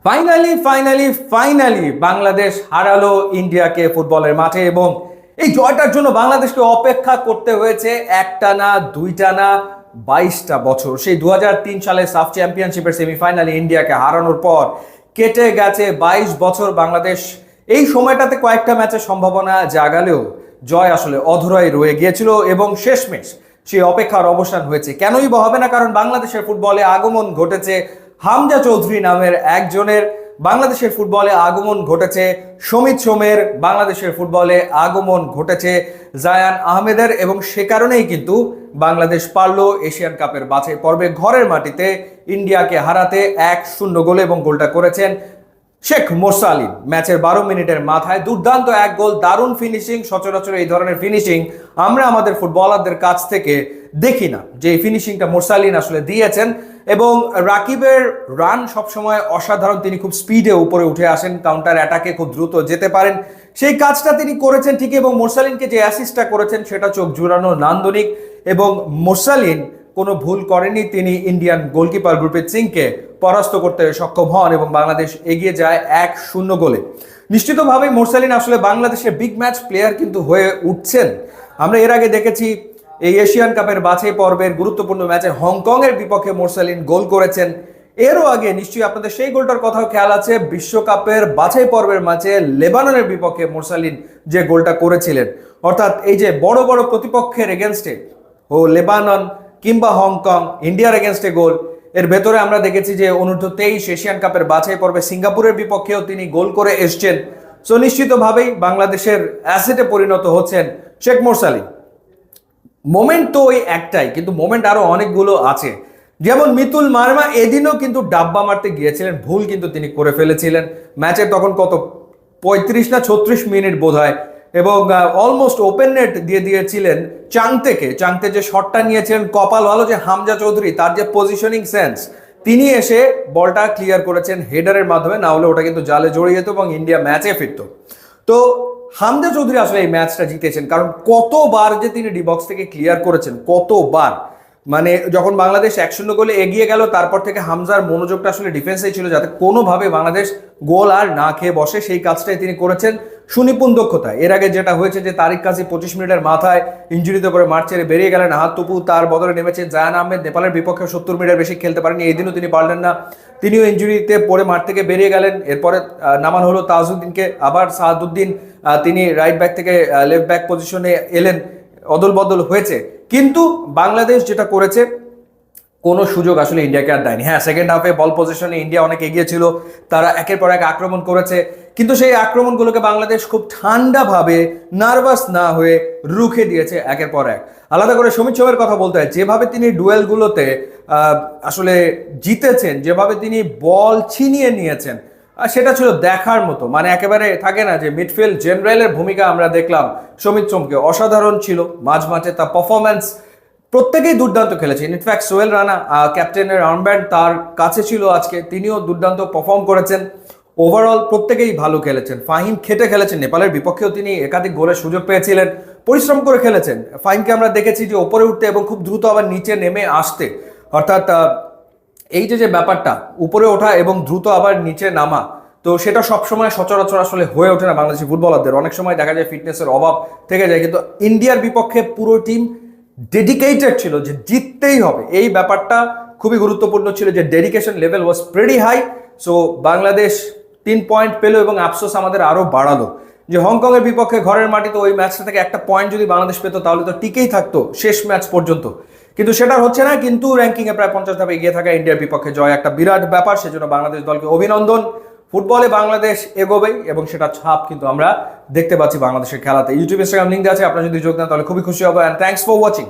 Finally finally finally Bangladesh হারালো ইন্ডিয়াকে ফুটবলের মাঠে এবং এই জয়টার জন্য বাংলাদেশকে অপেক্ষা করতে হয়েছে একটা না দুইটা না 22টা বছর। সেই 2003 সালে সাফ চ্যাম্পিয়নশিপের সেমিফাইনালে ইন্ডিয়াকে হারানোর পর কেটে গেছে 22 বছর। বাংলাদেশ এই সময়টাতে কয়েকটা ম্যাচের সম্ভাবনা জাগালেও জয় আসলে অধরাই রয়ে গিয়েছিল এবং শেষমেশ সেই অপেক্ষার অবসান হয়েছে। কেনই বা হবে না, কারণ বাংলাদেশের ফুটবলে আগমন ঘটেছে হামজা চৌধুরী নামের একজনের, বাংলাদেশের ফুটবলে আগমন ঘটেছে সমিত সোমের, বাংলাদেশের ফুটবলে আগমন ঘটেছে জায়ান আহমেদের এবং সে কারণেই কিন্তু বাংলাদেশ পারল এশিয়ান কাপের বাছাই পর্বে ঘরের মাটিতে ইন্ডিয়াকে হারাতে 1-0 গোলে এবং গোলটা করেছেন শেখ মোরসালিন। ম্যাচের 12 মিনিটের মাথায় দুর্দান্ত এক গোল, দারুণ ফিনিশিং। সচরাচর এই ধরনের ফিনিশিং আমরা আমাদের ফুটবলারদের কাছ থেকে দেখি না, যে এই ফিনিশিংটা মোরসালিন আসলে দিয়েছেন। এবং রাকিবের রান সবসময় অসাধারণ, তিনি খুব স্পিডে উপরে উঠে আসেন, কাউন্টার অ্যাটাকে খুব দ্রুত যেতে পারেন, সেই কাজটা তিনি করেছেন ঠিকই। এবং মোরসালিনকে যে অ্যাসিস্টটা করেছেন সেটা চোখ জুড়ানো, নান্দনিক। এবং মোরসালিন কোনো ভুল করেনি, তিনি ইন্ডিয়ান গোলকিপার গুরপ্রীত সিংকে পরাস্ত করতে সক্ষম হন এবং বাংলাদেশ এগিয়ে যায় 1-0 গোলে। নিশ্চিতভাবেই মোরসালিন আসলে বাংলাদেশের বিগ ম্যাচ প্লেয়ার কিন্তু হয়ে উঠছেন। আমরা এর আগে দেখেছি এই এশিয়ান কাপের বাছাই পর্বের গুরুত্বপূর্ণ ম্যাচে হংকংয়ের বিপক্ষে মোরসালিন গোল করেছেন। এরও আগে নিশ্চয়ই আপনাদের সেই গোলটার কথাও খেয়াল আছে, বিশ্বকাপের বাছাই পর্বের ম্যাচে লেবাননের বিপক্ষে মোরসালিন যে গোলটা করেছিলেন। অর্থাৎ এই যে বড় বড় প্রতিপক্ষের এগেনস্টে লেবানন কিংবা হংকং, ইন্ডিয়ার এগেনস্টে গোল, এর ভেতরে আমরা দেখেছি যে অনূর্ধ্ব-23 এশিয়ান কাপের বাছাই পর্বে সিঙ্গাপুরের বিপক্ষেও তিনি গোল করে এসছেন। সো নিশ্চিতভাবেই বাংলাদেশের অ্যাসেটে পরিণত হচ্ছেন শেখ মোরসালিন। মোমেন্ট তো ওই একটাই, কিন্তু মোমেন্ট আরো অনেকগুলো আছে। যেমন মিতুল মার্মা এদিনও কিন্তু ডাব্বা মারতে গিয়েছিলেন, ভুল কিন্তু তিনি করে ফেলেছিলেন। ম্যাচের তখন কত 35 না 36 মিনিট বোধ হয়, এবং অলমোস্ট ওপেন নেট দিয়ে দিয়েছিলেন চাংতে যে শটটা নিয়েছিলেন। কপাল ভালো যে হামজা চৌধুরী, তার যে পজিশনিং সেন্স, তিনি এসে বলটা ক্লিয়ার করেছেন হেডারের মাধ্যমে, না হলে ওটা কিন্তু জালে জড়িয়ে যেত এবং ইন্ডিয়া ম্যাচে ফিরত। তো হামজা চৌধুরী আসলে এই ম্যাচটা জিতেছেন, কারণ কতবার যে তিনি ডিবক্স থেকে ক্লিয়ার করেছেন, কতবার। মানে যখন বাংলাদেশ 1-0 গোলে এগিয়ে গেল, তারপর থেকে হামজার মনোযোগটা আসলে ডিফেন্সেই ছিল, যাতে কোনোভাবে বাংলাদেশ গোল আর না খেয়ে বসে, সেই কাজটাই তিনি করেছেন সুনিপুণ দক্ষতায়। এর আগে যেটা হয়েছে যে তারিক কাজী 25 মিনিটের মাথায় ইঞ্জুরিতে করে মাঠ ছেড়ে বেরিয়ে গেলেন, আহাদ তুপু তার বদলে নেমেছেন জায়ান আহমেদ, নেপালের বিপক্ষে 70 মিনিটের বেশি খেলতে পারেনি, এই দিনও তিনি পারলেন না, তিনিও ইঞ্জুরিতে পড়ে মাঠ থেকে বেরিয়ে গেলেন। এরপরে নামান হলো তাজউদ্দিনকে, আবার সাহাদুদ্দিন তিনি রাইট ব্যাক থেকে লেফট ব্যাক পজিশনে এলেন, অদল বদল হয়েছে। কিন্তু বাংলাদেশ যেটা করেছে, কোনো সুযোগ আসলে ইন্ডিয়াকে আর দেয়নি। হ্যাঁ, সেকেন্ড হাফে বল পজিশনে ইন্ডিয়া অনেক এগিয়ে ছিল, তারা একের পর এক আক্রমণ করেছে, কিন্তু সেই আক্রমণগুলোকে বাংলাদেশ খুব ঠান্ডাভাবে, নার্ভাস না হয়ে রুখে দিয়েছে একের পর এক। আলাদা করে সমিত সোমের কথা বলতে হয়, যেভাবে তিনি ডুয়েলগুলোতে আসলে জিতেছেন, যেভাবে তিনি বল ছিনিয়ে নিয়েছেন, সেটা ছিল দেখার মতো। মানে একেবারে থাকে না যে মিডফিল্ড জেনারেলের ভূমিকা আমরা দেখলাম সমিত সোমকে, অসাধারণ ছিল মাঝ মাঠে তার পারফরম্যান্স। প্রত্যেকেই দুর্দান্ত খেলেছেন। ইনফ্যাক্ট সোহেল রানা ক্যাপ্টেনের আর্মব্যান্ড তার কাছে ছিল আজকে, তিনিও দুর্দান্ত পারফর্ম করেছেন। ওভারঅল প্রত্যেকেই ভালো খেলেছেন। ফাহিম খেটে খেলেছেন, নেপালের বিপক্ষেও তিনি একাধিক গোলের সুযোগ পেয়েছিলেন, পরিশ্রম করে খেলেছেন। ফাহিমকে আমরা দেখেছি যে ওপরে উঠতে এবং খুব দ্রুত আবার নিচে নেমে আসতে, অর্থাৎ এই যে ব্যাপারটা উপরে ওঠা এবং দ্রুত আবার নিচে নামা, তো সেটা সবসময় সচরাচর আসলে হয়ে ওঠে না বাংলাদেশি ফুটবলারদের। অনেক সময় দেখা যায় ফিটনেসের অভাব থেকে যায়, কিন্তু ইন্ডিয়ার বিপক্ষে পুরো টিম ডেডিকেটেড ছিল যে জিততেই হবে। এই ব্যাপারটা খুবই গুরুত্বপূর্ণ ছিল, যে dedication level was pretty high. So Bangladesh 3 point পেল এবং আফসোস আমাদের আরো বাড়ালো যে হংকংয়ের বিপক্ষে ঘরের মাটিতে ওই ম্যাচটা থেকে একটা পয়েন্ট যদি বাংলাদেশ পেত, তাহলে তো টিকেই থাকতো শেষ ম্যাচ পর্যন্ত। কিন্তু সেটা হচ্ছে না। কিন্তু র্যাঙ্কিংয়ে প্রায় 50 ধাপে এগিয়ে থাকা ইন্ডিয়ার বিপক্ষে জয় একটা বিরাট ব্যাপার, সেজন্য বাংলাদেশ দলকে অভিনন্দন। ফুটবলে বাংলাদেশ এগোবেই এবং সেটা ছাপ কিন্তু আমরা দেখতে পাচ্ছি বাংলাদেশের খেলাতে। ইউটিউব ইনস্টাগ্রাম লিঙ্ক আছে, আপনারা যদি যোগ দেন তাহলে খুবই খুশি হবো। And thanks for watching.